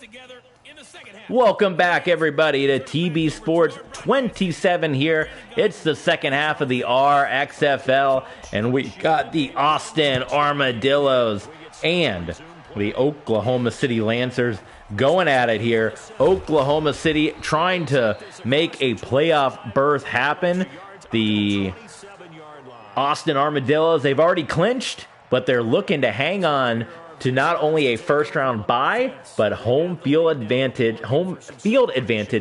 Together in the second half. Welcome back, everybody, to TB Sports 27 here. It's the second half of the RXFL, and we got the Austin Armadillos and the Oklahoma City Lancers going at it here. Oklahoma City trying to make a playoff berth happen. The Austin Armadillos, they've already clinched, but they're looking to hang on to not only a first-round bye, but home field advantage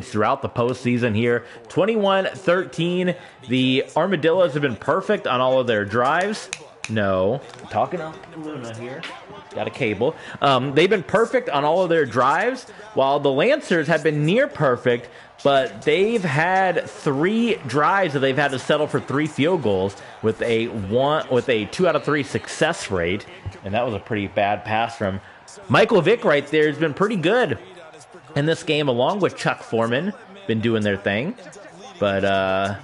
throughout the postseason here. 21-13. The Armadillos have been perfect on all of their drives. No, I'm talking on Luna here. Got a cable. They've been perfect on all of their drives, while the Lancers have been near perfect, but they've had 3 drives that they've had to settle for 3 field goals with a 2 out of 3 success rate, and that was a pretty bad pass from Michael Vick right there. Has been pretty good in this game, along with Chuck Foreman, been doing their thing. But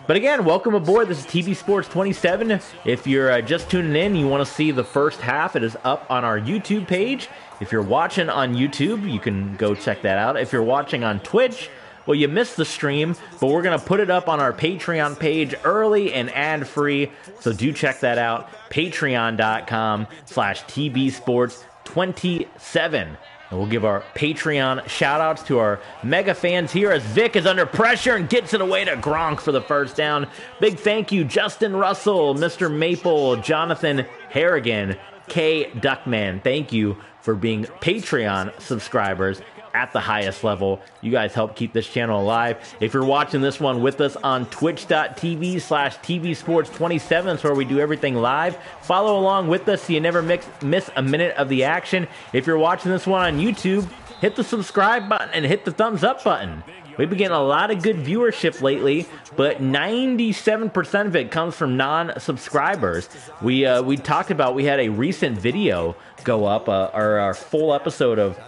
again, welcome aboard. This is TV Sports 27. If you're just tuning in, you want to see the first half, it is up on our YouTube page. If you're watching on YouTube, you can go check that out. If you're watching on Twitch, well, you missed the stream, but we're going to put it up on our Patreon page early and ad-free, so do check that out. Patreon.com/TBSports27. And we'll give our Patreon shout-outs to our mega fans here as Vic is under pressure and gets it away to Gronk for the first down. Big thank you, Justin Russell, Mr. Maple, Jonathan Harrigan, K. Duckman. Thank you for being Patreon subscribers at the highest level. You guys help keep this channel alive. If you're watching this one with us on twitch.tv/tvsports27, that's where we do everything live. Follow along with us so you never miss a minute of the action. If you're watching this one on YouTube, hit the subscribe button and hit the thumbs up button. We've been getting a lot of good viewership lately, but 97% of it comes from non-subscribers. We talked about, we had a recent video go up, our full episode of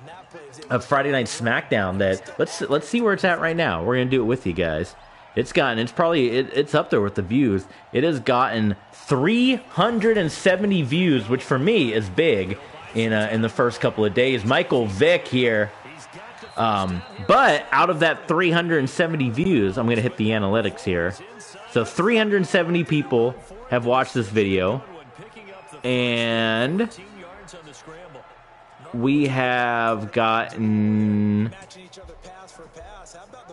Friday Night SmackDown. That let's see where it's at right now. We're gonna do it with you guys. It's up there with the views. It has gotten 370 views, which for me is big in the first couple of days. Michael Vick here. But out of that 370 views, I'm going to hit the analytics here. So 370 people have watched this video, and we have gotten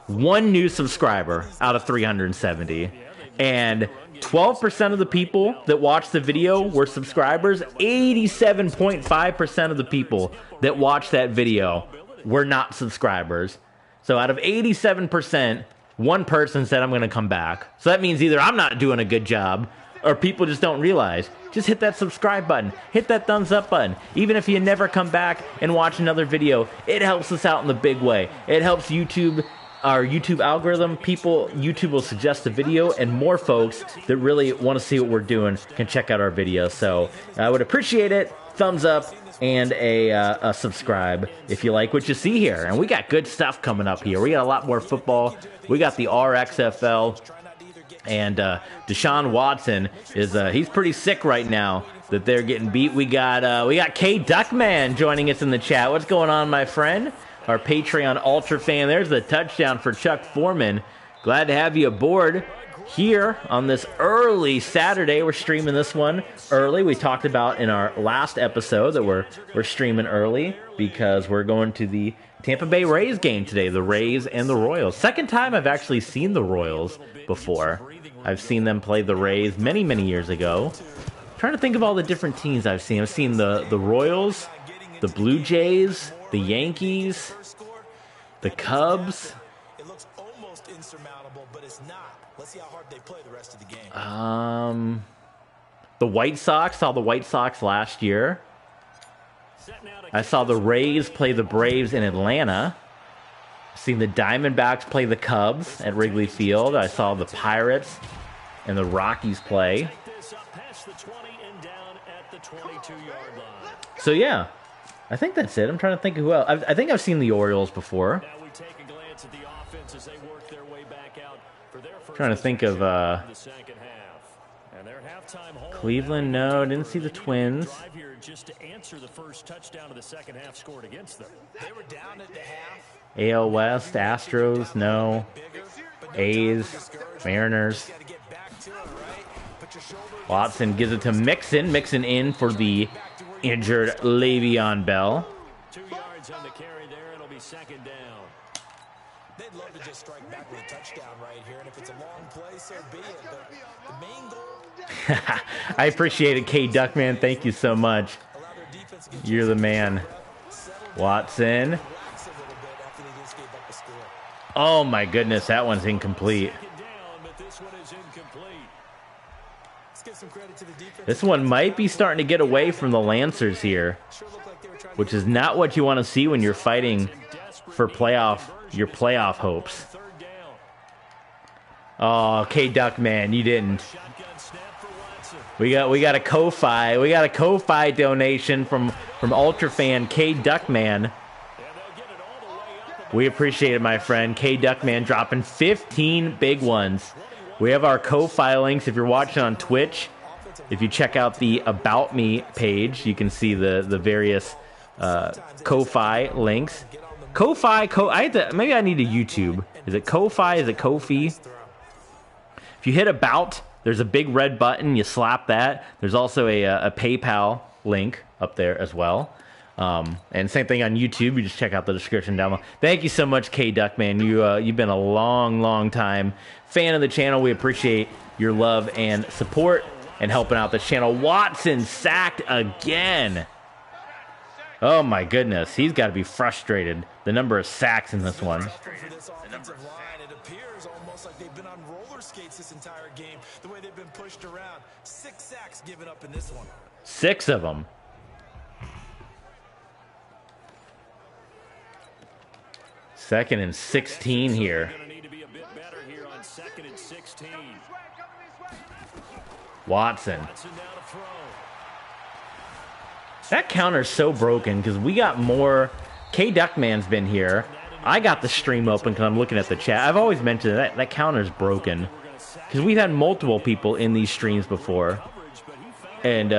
1 new subscriber out of 370. And 12% of the people that watched the video were subscribers. 87.5% of the people that watched that video were not subscribers. So out of 87%, 1 person said, I'm going to come back. So that means either I'm not doing a good job or people just don't realize. Just hit that subscribe button. Hit that thumbs up button. Even if you never come back and watch another video, it helps us out in the big way. It helps YouTube, our YouTube algorithm. YouTube will suggest the video, and more folks that really want to see what we're doing can check out our videos. So I would appreciate it. Thumbs up and a subscribe if you like what you see here. And we got good stuff coming up here. We got a lot more football. We got the RXFL. And Deshaun Watson he's pretty sick right now that they're getting beat. We got K. Duckman joining us in the chat. What's going on, my friend? Our Patreon Ultra fan. There's the touchdown for Chuck Foreman. Glad to have you aboard here on this early Saturday. We're streaming this one early. We talked about in our last episode that we're streaming early because we're going to the Tampa Bay Rays game today, the Rays and the Royals. Second time I've actually seen the Royals before. I've seen them play the Rays many, many years ago. I'm trying to think of all the different teams I've seen. I've seen the Royals, the Blue Jays, the Yankees, the Cubs. It looks almost insurmountable, but it's not. Let's see how hard they play the rest of the game. The White Sox. Saw the White Sox last year. I saw the Rays play the Braves in Atlanta. Seen the Diamondbacks play the Cubs at Wrigley Field. I saw the Pirates and the Rockies play. So yeah, I think that's it. I'm trying to think of who else. I think I've seen the Orioles before. Trying to think of Cleveland, no, didn't see the Twins. Just to answer the first touchdown of the second half scored against them. They were down at the half. AL West, Astros, no. A's, Mariners. Watson gives it to Mixon. Mixon in for the injured Le'Veon Bell. 2 yards on the carry there. It'll be second down. They'd love to just strike back with a touchdown right here, and if it's a long play, so be it. But the main goal. I appreciate it, K. Duckman. Thank you so much. You're the man. Watson. Oh my goodness, that one's incomplete. This one might be starting to get away from the Lancers here, which is not what you want to see when you're fighting for your playoff hopes. Oh, K. Duckman, you didn't. We got a Ko-Fi. We got a Ko-Fi donation from Ultra fan K. Duckman. We appreciate it, my friend. K. Duckman dropping 15 big ones. We have our Ko-Fi links. If you're watching on Twitch, if you check out the About Me page, you can see the various Ko-Fi links. Ko-Fi, maybe I need a YouTube. Is it Ko-Fi? Is it Ko-Fi? If you hit About, there's a big red button. You slap that. There's also a PayPal link up there as well. And same thing on YouTube. You just check out the description down below. Thank you so much, K. Duckman. You've been a long time fan of the channel. We appreciate your love and support and helping out the channel. Watson sacked again. Oh my goodness, he's got to be frustrated. The number of sacks in this one. It appears almost like they've been on roller skates this entire game. The way they've been pushed around. 6 sacks given up in this one. 6 of them. Second and 16 here. Watson. That counter's so broken because we got more. K. Duckman's been here. I got the stream open because I'm looking at the chat. I've always mentioned that counter's broken because we've had multiple people in these streams before, and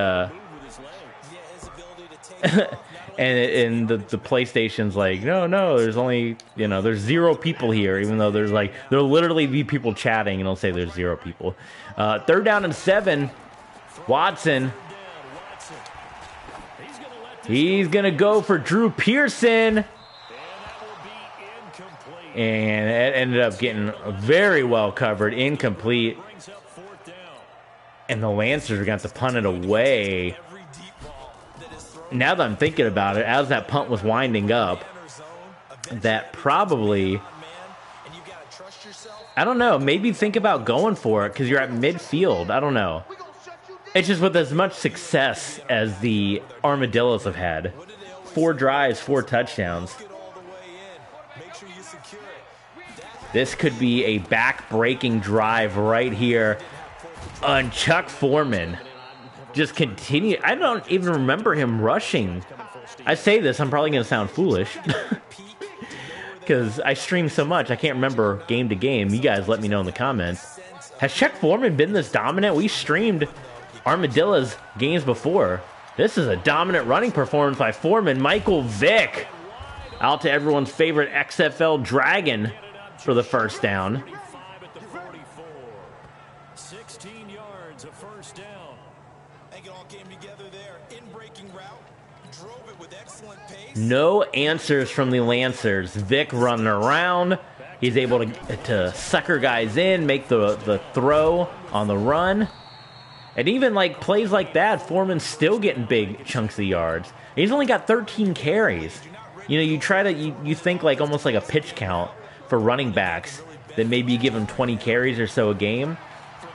and the PlayStation's like, no, there's only, there's 0 people here, even though there'll literally be people chatting and it'll say there's 0 people. 3rd down and 7. Watson. He's going to go for Drew Peterson. And it ended up getting very well covered, incomplete. And the Lancers are going to have to punt it away. Now that I'm thinking about it, as that punt was winding up, that probably, I don't know, maybe think about going for it because you're at midfield. I don't know. It's just with as much success as the Armadillos have had. 4 drives, 4 touchdowns. This could be a back-breaking drive right here on Chuck Foreman. Just continue. I don't even remember him rushing. I say this, I'm probably going to sound foolish. Because I stream so much, I can't remember game to game. You guys let me know in the comments. Has Chuck Foreman been this dominant? We streamed Armadillo's games before. This is a dominant running performance by Foreman. Michael Vick out to everyone's favorite XFL Dragon for the first down. 16 yards, a first down. It all came together there. In-breaking route. Drove it with excellent pace. No answers from the Lancers. Vick running around. He's able to sucker guys in, make the throw on the run. And even plays like that, Foreman's still getting big chunks of yards. He's only got 13 carries. You try to, you think almost like a pitch count for running backs, that maybe you give him 20 carries or so a game.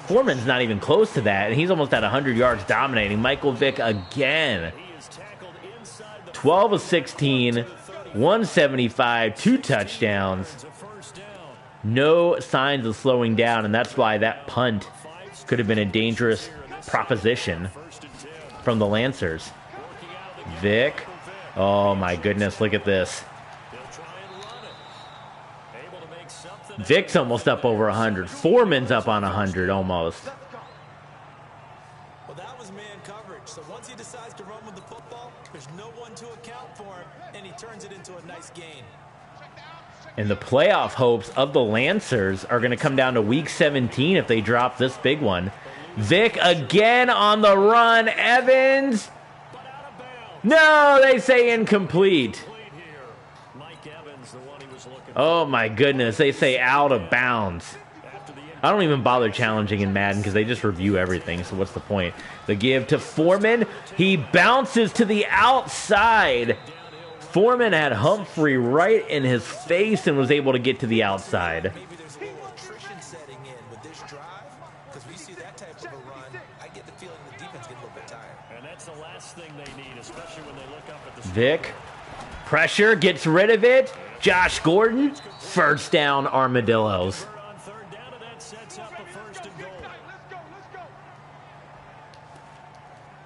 Foreman's not even close to that, and he's almost at 100 yards dominating. Michael Vick again. 12 of 16, 175, 2 touchdowns. No signs of slowing down, and that's why that punt could have been a dangerous proposition from the Lancers. Vick. Oh my goodness, look at this. Vick's almost up over 100. Foreman's up on 100 almost. coverage. So once he decides to run with the football, there's no one to account for him, and he turns it into a nice gain. And the playoff hopes of the Lancers are going to come down to week 17 if they drop this big one. Vic again on the run. Evans. No, they say incomplete. Oh, my goodness. They say out of bounds. I don't even bother challenging in Madden because they just review everything, so what's the point? The give to Foreman. He bounces to the outside. Foreman had Humphrey right in his face and was able to get to the outside. Maybe there's a little attrition setting in with this drive because we see that type of a run. I get the feeling the defense gets a little bit tired. And that's the last thing they need, especially when they look up at the Vic, pressure, gets rid of it. Josh Gordon, first down, Armadillos. on third down, and that sets up a first and goal.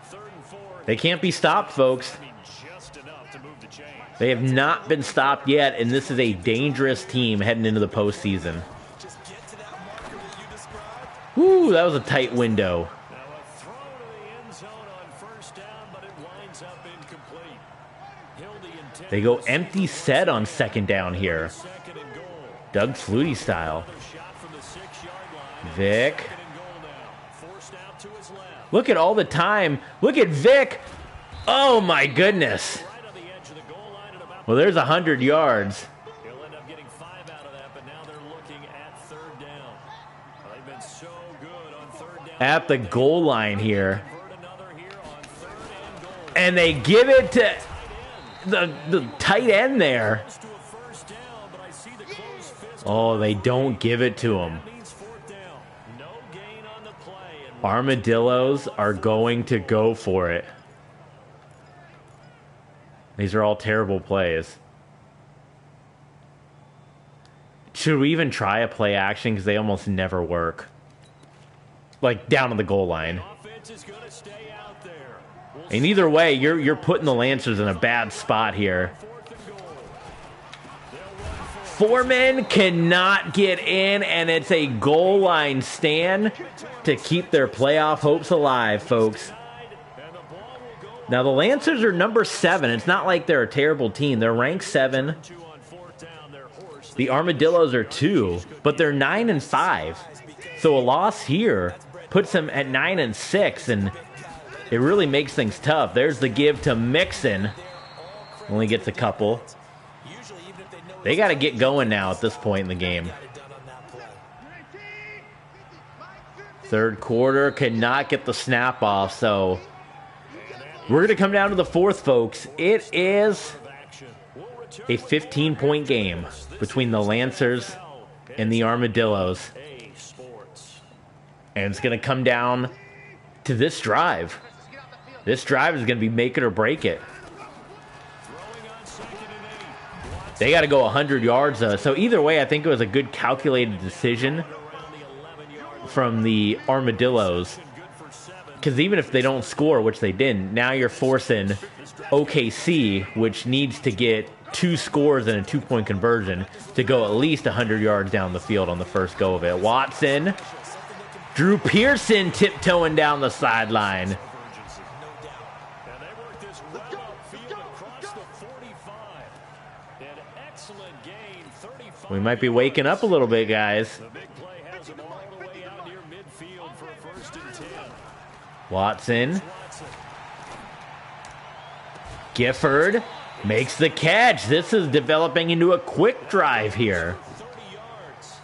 Third and 4. They can't be stopped, folks. I mean, just enough to move the chains. They have not been stopped yet, and this is a dangerous team heading into the postseason. Just get to that marker that you described. Woo, that was a tight window. Now a throw to the end zone on first down, but it winds up incomplete. Hildy intended They go empty set on second down here. second and goal. Doug Flutie style. Another shot from the 6-yard line. Vic. Second and goal now. Forced out to his left. Look at all the time. Look at Vic. Oh, my goodness. Right on the edge of the goal line at about. Well, there's 100 yards. He'll end up getting 5 out of that, but now they're looking at third down. Well, they've been so good on third down. At the goal line here. Convert another here on third and goal. And they give it to the tight end there. Close to a first down, but I see the closed fist. Oh, they don't give it to him. That means fourth down. No gain on the play. And Armadillos are going to go for it. These are all terrible plays. Should we even try a play action? Because they almost never work. Like, down on the goal line. offense is going to stay out there. We'll And either way, you're putting the Lancers in a bad spot here. fourth and goal. They'll run for Foreman cannot get in, and it's a goal line stand to keep their playoff hopes alive, folks. side, and the ball will go Now, the Lancers are number 7. It's not like they're a terrible team. They're ranked 7. 2 on fourth down. Their horse. The Armadillos are 2, but they're 9 and 5. So a loss here puts them at 9 and 6, and it really makes things tough. There's the give to Mixon. Only gets a couple. Usually, even if they know They got to get going now at this point in the game. got it done on that play. Third quarter cannot get the snap off, so we're going to come down to the fourth, folks. It is Action. We'll return a 15-point game between the Lancers and the Armadillos. A Sports. And it's going to come down to this drive. This drive is going to be make it or break it. Throwing on second and 8. They got to go 100 yards, though. So either way, I think it was a good calculated decision Around the 11-yard line. from the Armadillos. Good for 7. Because even if they don't score, which they didn't, now you're forcing OKC, which needs to get 2 scores and a 2-point conversion, to go at least 100 yards down the field on the first go of it. Watson, Drew Peterson tiptoeing down the sideline. And they work this right upfield across the 45. An excellent gain, 35. We might be waking up a little bit, guys. The big play has them all the way out near midfield for a first and 10. Watson, Watson. Gifford makes the catch. This is developing into a quick drive here. 30 yards.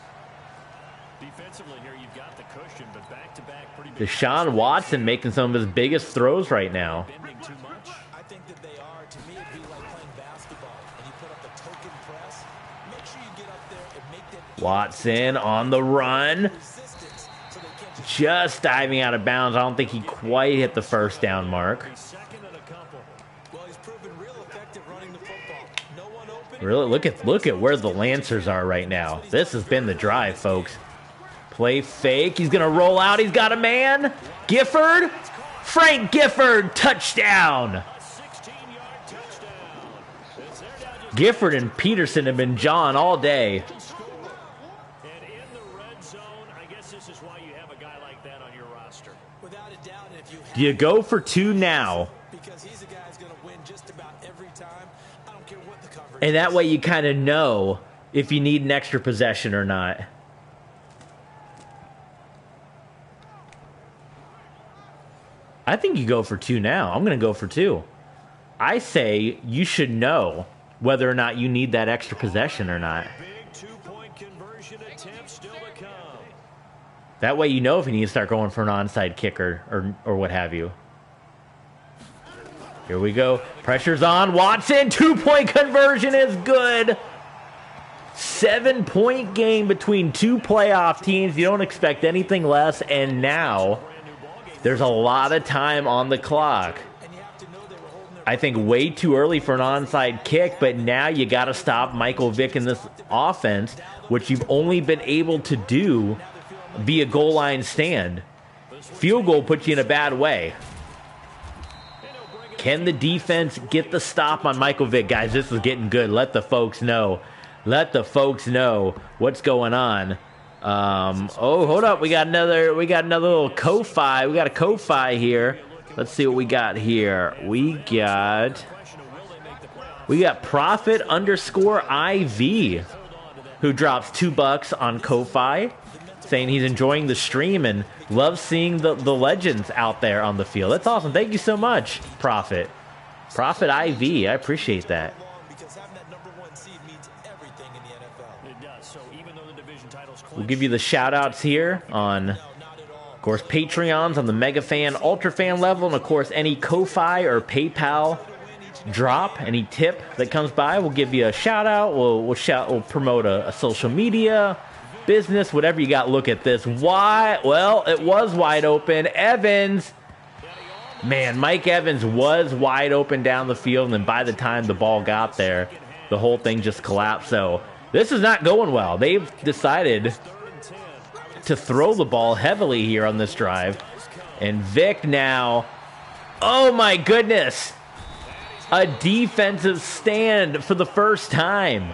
Defensively here, you've got the cushion, but back-to-back pretty big. Deshaun Watson making some of his biggest throws right now. Bending too much. I think that they are. To me, it'd be like playing basketball, and you put up a token press. Make sure you get up there and make them Watson on the run. resistance so they can't just Just diving out of bounds. I don't think he quite hit the first down mark. Second and a couple. Well, he's proven real effective running the football. No one open. Really, look at where the Lancers are right now. This has been the drive, folks. Play fake. He's going to roll out. He's got a man. Gifford. Frank Gifford. Touchdown. A 16-yard touchdown. As they're down just Gifford and Peterson have been jawing all day. and in the red zone, I guess this is why you have a guy like that on your roster. Without a doubt, and if you Do you go for 2 now? Because he's a guy who's going to win just about every time. I don't care what the coverage And that way you kind of know if you need an extra possession or not. I think you go for 2 now. I'm going to go for 2. I say you should know whether or not you need that extra possession or not. Big two-point conversion attempt still to come. That way you know if you need to start going for an onside kicker or what have you. Here we go. Pressure's on. Watson, 2-point conversion is good. 7-point game between 2 playoff teams. You don't expect anything less. And now there's a lot of time on the clock. I think way too early for an onside kick, but now you got to stop Michael Vick in this offense, which you've only been able to do via goal line stand. Field goal puts you in a bad way. Can the defense get the stop on Michael Vick? Guys, this is getting good. Let the folks know. Let the folks know what's going on. Oh, hold up. We got another little Ko-Fi. We got a Ko-Fi here. Let's see what we got here. We got Prophet_IV who drops $2 on Ko-Fi, saying he's enjoying the stream and loves seeing the legends out there on the field. That's awesome. Thank you so much, Prophet. Prophet IV. I appreciate that. We'll give you the shout-outs here on, of course, Patreons on the Mega Fan, Ultra Fan level, and, of course, any Ko-Fi or PayPal drop, any tip that comes by, we'll give you a shout-out. We'll promote a social media, business, whatever you got. Look at this. Why? Well, it was wide open. Evans. Man, Mike Evans was wide open down the field, and then by the time the ball got there, the whole thing just collapsed. So this is not going well. They've decided to throw the ball heavily here on this drive. And Vic now, oh my goodness, a defensive stand for the first time.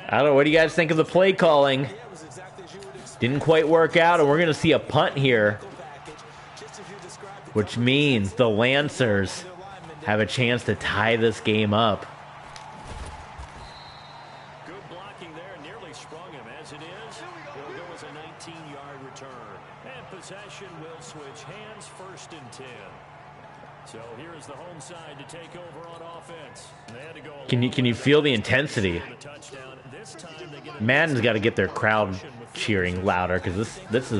I don't know, what do you guys think of the play calling? Didn't quite work out, and we're going to see a punt here, which means the Lancers have a chance to tie this game up. Good blocking there, nearly sprung him as it is. There was a 19-yard return, and possession will switch hands, 1st and 10. So here is the home side to take over on offense. They had to go. Can you feel the intensity? Madden's got to get their crowd cheering louder, because this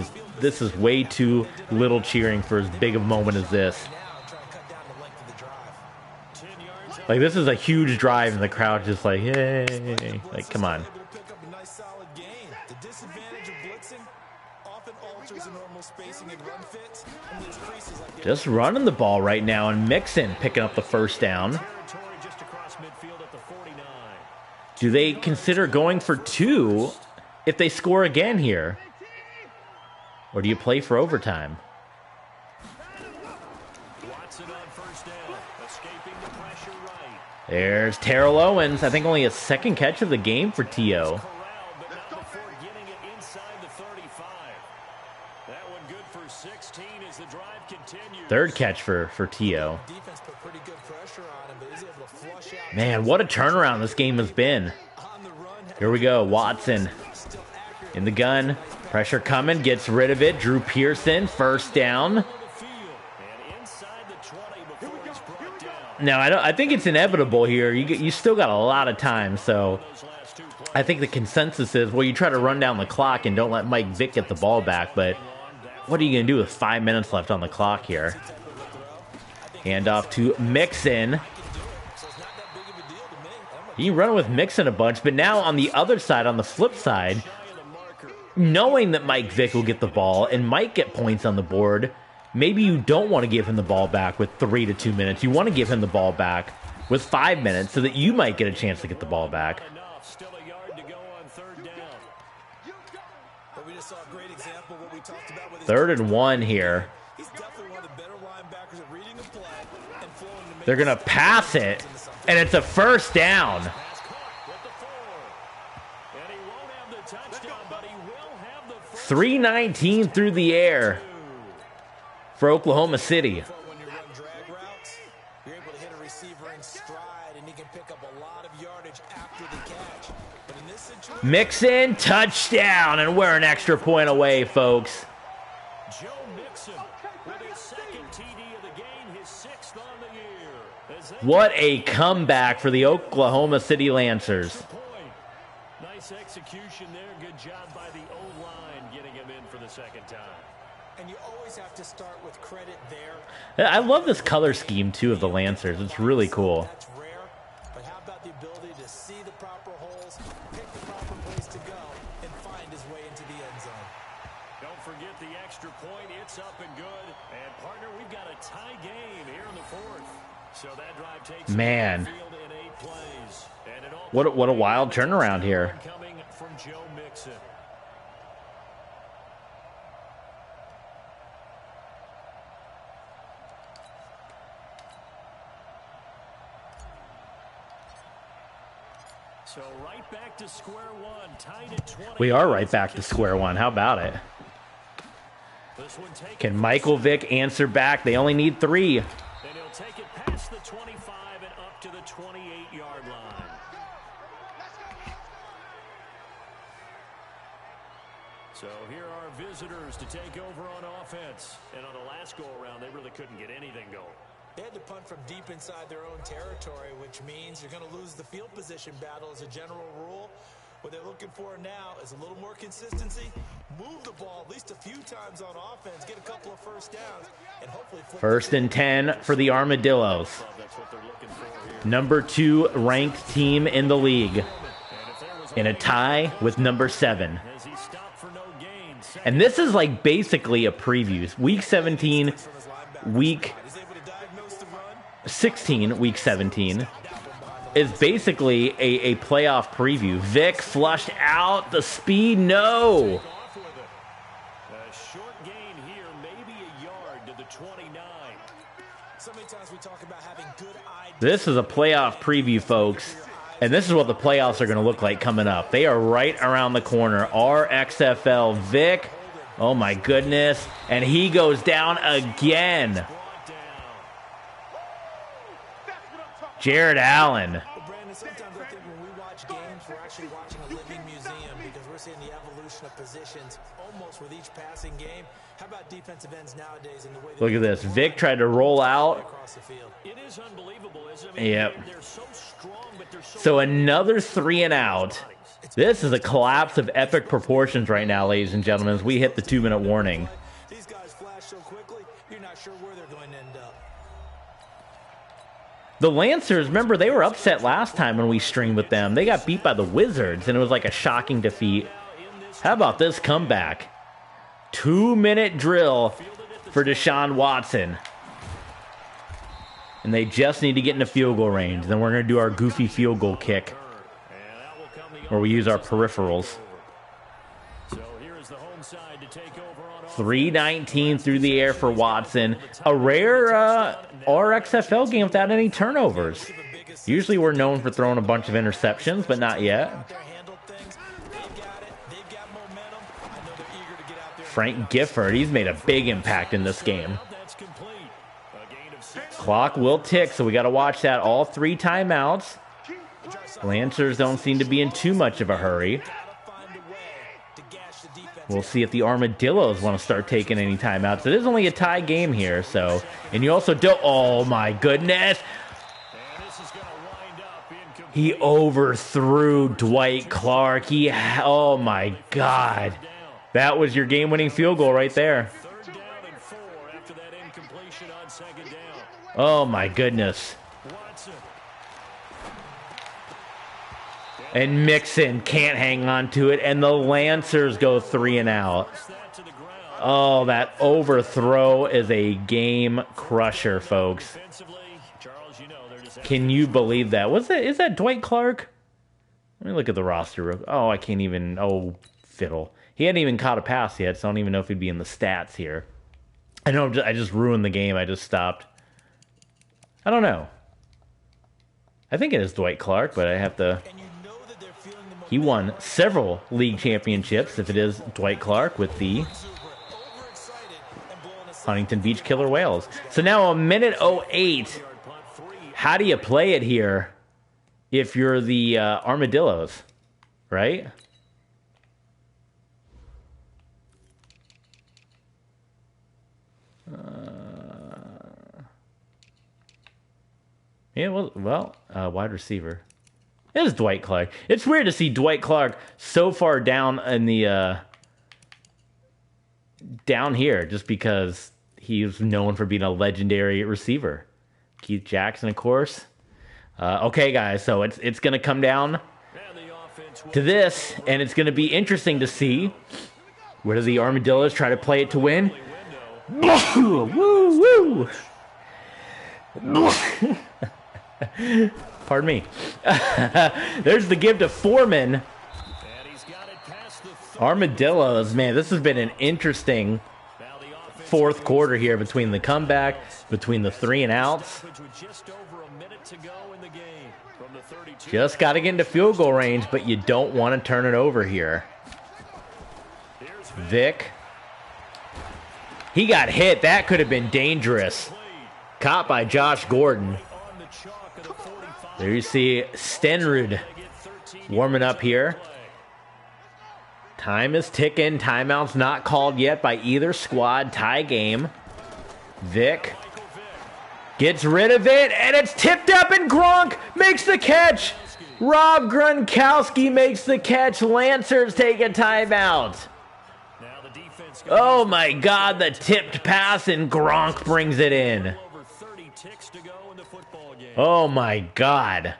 is way too little cheering for as big of a moment as this. Like, this is a huge drive, and the crowd just like, yay! Like, come on. Just running the ball right now, and Mixon picking up the first down. Do they consider going for 2 if they score again here? Or do you play for overtime? There's Terrell Owens. I think only his 2nd catch of the game for T.O. 3rd catch for T.O. Man, what a turnaround this game has been. Here we go. Watson in the gun. Pressure coming. Gets rid of it. Drew Peterson. 1st down. Now, I think it's inevitable here. You still got a lot of time, so I think the consensus is, well, you try to run down the clock and don't let Mike Vick get the ball back, but what are you going to do with 5 minutes left on the clock here? Hand off to Mixon. You run with Mixon a bunch, but now on the other side, on the flip side, knowing that Mike Vick will get the ball and might get points on the board, maybe you don't want to give him the ball back with 3 to 2 minutes. You want to give him the ball back with 5 minutes so that you might get a chance to get the ball back. 3rd and 1 here. They're going to pass it, and it's a 1st down. 319 through the air for Oklahoma City. When you run drag routes, you're able to hit a receiver in stride, and he can pick up a lot of yardage after the catch. But in this situation, Mixon, touchdown, and we're an extra point away, folks. Joe Mixon with his second TD of the game, his 6th on the year. As they What a comeback for the Oklahoma City Lancers. point. Nice execution there. Good job by the O-line getting him in for the second time. and you always have to start with credit there. I love this color scheme, too, of the Lancers. It's really cool. That's rare, but how about the ability to see the proper holes, pick the proper place to go, and find his way into the end zone? Don't forget the extra point. It's up and good. And, partner, we've got a tie game here in the 4th. So that drive takes Man. the field in 8 plays. And it all What a wild turnaround here. coming from Joe Mixon. So right back to square one, tied at 20. We are right back to square one. How about it? This one taken Can Michael Vick answer back? They only need 3. and he'll take it past the 25 and up to the 28-yard line. So here are visitors to take over on offense. And on the last go-around, they really couldn't get anything going. They had to punt from deep inside their own territory, which means you're going to lose the field position battle as a general rule. What they're looking for now is a little more consistency, move the ball at least a few times on offense, get a couple of first downs, and hopefully flip 1st and 10 for the Armadillos. That's what they're looking for here. Number 2 ranked team in the league. And if there was In a tie with number 7. as he stopped for no gain. And this is like basically a preview. Week 17, from his linebacker. week He's able to diagnose the run. 16, week 17, is basically a playoff preview. Vic flushed out the speed. No. Off with it. A short gain here, maybe a yard to the 29. So many times we talk about having good eye. This is a playoff preview, folks. And this is what the playoffs are going to look like coming up. They are right around the corner. RXFL Vic. Oh, my goodness. And he goes down again. Brought down. Jared Allen. Well, Brandon, sometimes I think when we watch games, we're actually watching a living museum because we're seeing the evolution of positions almost with each passing game. How about defensive ends nowadays and the way Look at this. Vic tried to roll out. across the field? It is unbelievable, isn't it? Yep. They're so strong, but they're So another 3 and out. This is a collapse of epic proportions right now, ladies and gentlemen, as we hit the 2-minute warning. These guys flash so quickly, you're not sure where they're going to end up. The Lancers, remember, they were upset last time when we streamed with them. They got beat by the Wizards, and it was like a shocking defeat. How about this comeback? 2-minute drill for Deshaun Watson. And they just need to get into field goal range. Then we're going to do our goofy field goal kick, where we use our peripherals. So here is the home side to take over on offense. 319 through the air for Watson. A rare RXFL game without any turnovers. Usually we're known for throwing a bunch of interceptions, but not yet. They're handled things. They've got it. They've got momentum. I know they're eager to get out there. Frank Gifford, he's made a big impact in this game. That's complete. A gain of 6. Clock will tick, so we got to watch that. All 3 timeouts. Lancers don't seem to be in too much of a hurry. Gotta find a way to gash the defense. We'll see if the Armadillos want to start taking any timeouts. It is only a tie game here, so. And you also don't. Oh, my goodness. And this is going to wind up incomplete. He overthrew Dwight Clark. Oh, my God. That was your game-winning field goal right there. 3rd down and 4 after that incompletion on 2nd down. Oh, my goodness. Watson. And Mixon can't hang on to it, and the Lancers go 3 and out. Puts that to the ground. Oh, that overthrow is a game crusher, folks. Defensively, Charles, you know they're just Can you believe that? Is that Dwight Clark? Let me look at the roster. Oh, I can't even. Oh, fiddle. He hadn't even caught a pass yet, so I don't even know if he'd be in the stats here. I know I just ruined the game. I just stopped. I don't know. I think it is Dwight Clark, but I have to. And you know that they're feeling the He won several league championships, if it is Dwight Clark with the Huntington Beach Killer Whales. So now a minute 08. How do you play it here if you're the Armadillos, right? Yeah, well, wide receiver. It is Dwight Clark. It's weird to see Dwight Clark so far down in the down here, just because he's known for being a legendary receiver. Keith Jackson, of course. Okay, guys, so it's going to come down to this, and it's going to be interesting to see where do the Armadillos try to play it to win. Woo, woo. Pardon me. There's the give to Foreman. Armadillos, man, this has been an interesting fourth quarter here between the comeback, between the 3 and outs. Just got to get into field goal range, but you don't want to turn it over here. Vic. He got hit. That could have been dangerous. Caught by Josh Gordon. There you see Stenrud warming up here. Time is ticking. Timeout's not called yet by either squad. Tie game. Vic gets rid of it, and it's tipped up, and Gronk makes the catch. Rob Gronkowski makes the catch. Lancers take a timeout. Oh my God, the tipped pass, and Gronk brings it in. Oh my God.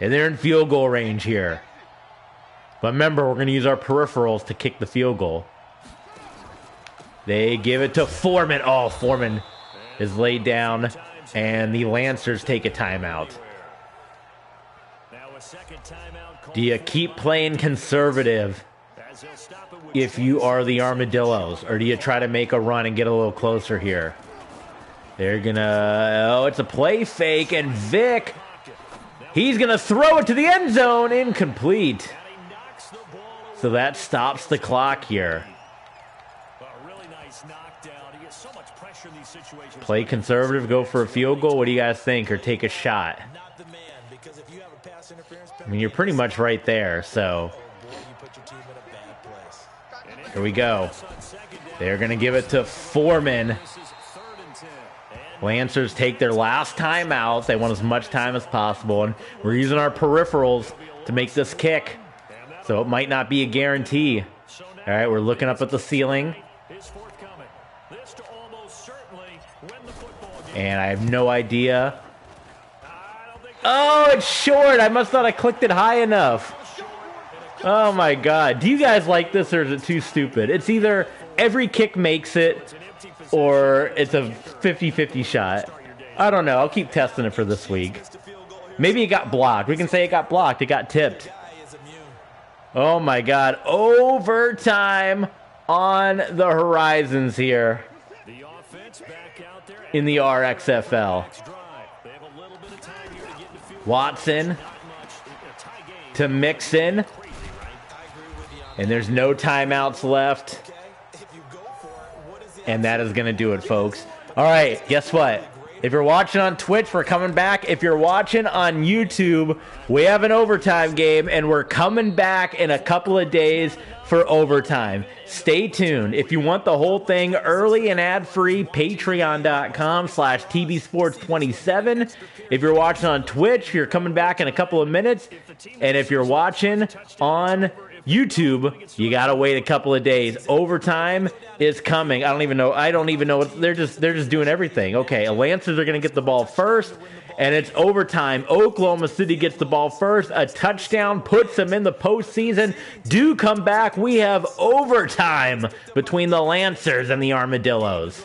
And they're in field goal range here. But remember, we're going to use our peripherals to kick the field goal. They give it to Foreman. Oh, Foreman is laid down, and the Lancers take a timeout. Do you keep playing conservative if you are the Armadillos, or do you try to make a run and get a little closer here? They're gonna, oh, it's a play fake, and Vic, he's gonna throw it to the end zone, incomplete. So that stops the clock here. Play conservative, go for a field goal. What do you guys think, or take a shot? I mean, you're pretty much right there, so here we go. They're gonna give it to Foreman. Lancers take their last timeout. They want as much time as possible, and we're using our peripherals to make this kick, so it might not be a guarantee. All right, we're looking up at the ceiling, and I have no idea. Oh, it's short. I must not have clicked it high enough. Oh my God. Do you guys like this, or is it too stupid? It's either every kick makes it, or it's a 50-50 shot. I don't know. I'll keep testing it for this week. Maybe it got blocked. We can say it got blocked. It got tipped. Oh my God. Overtime on the horizons here in the RXFL. Watson to Mixon. And there's no timeouts left. And that is going to do it, folks. All right, guess what? If you're watching on Twitch, we're coming back. If you're watching on YouTube, we have an overtime game, and we're coming back in a couple of days for overtime. Stay tuned. If you want the whole thing early and ad-free, patreon.com/TBSports27. If you're watching on Twitch, you're coming back in a couple of minutes. And if you're watching on YouTube, you gotta wait a couple of days. Overtime is coming. I don't even know. They're just doing everything. Okay, Lancers are gonna get the ball first, and it's overtime. Oklahoma City gets the ball first. A touchdown puts them in the postseason. Do come back. We have overtime between the Lancers and the Armadillos.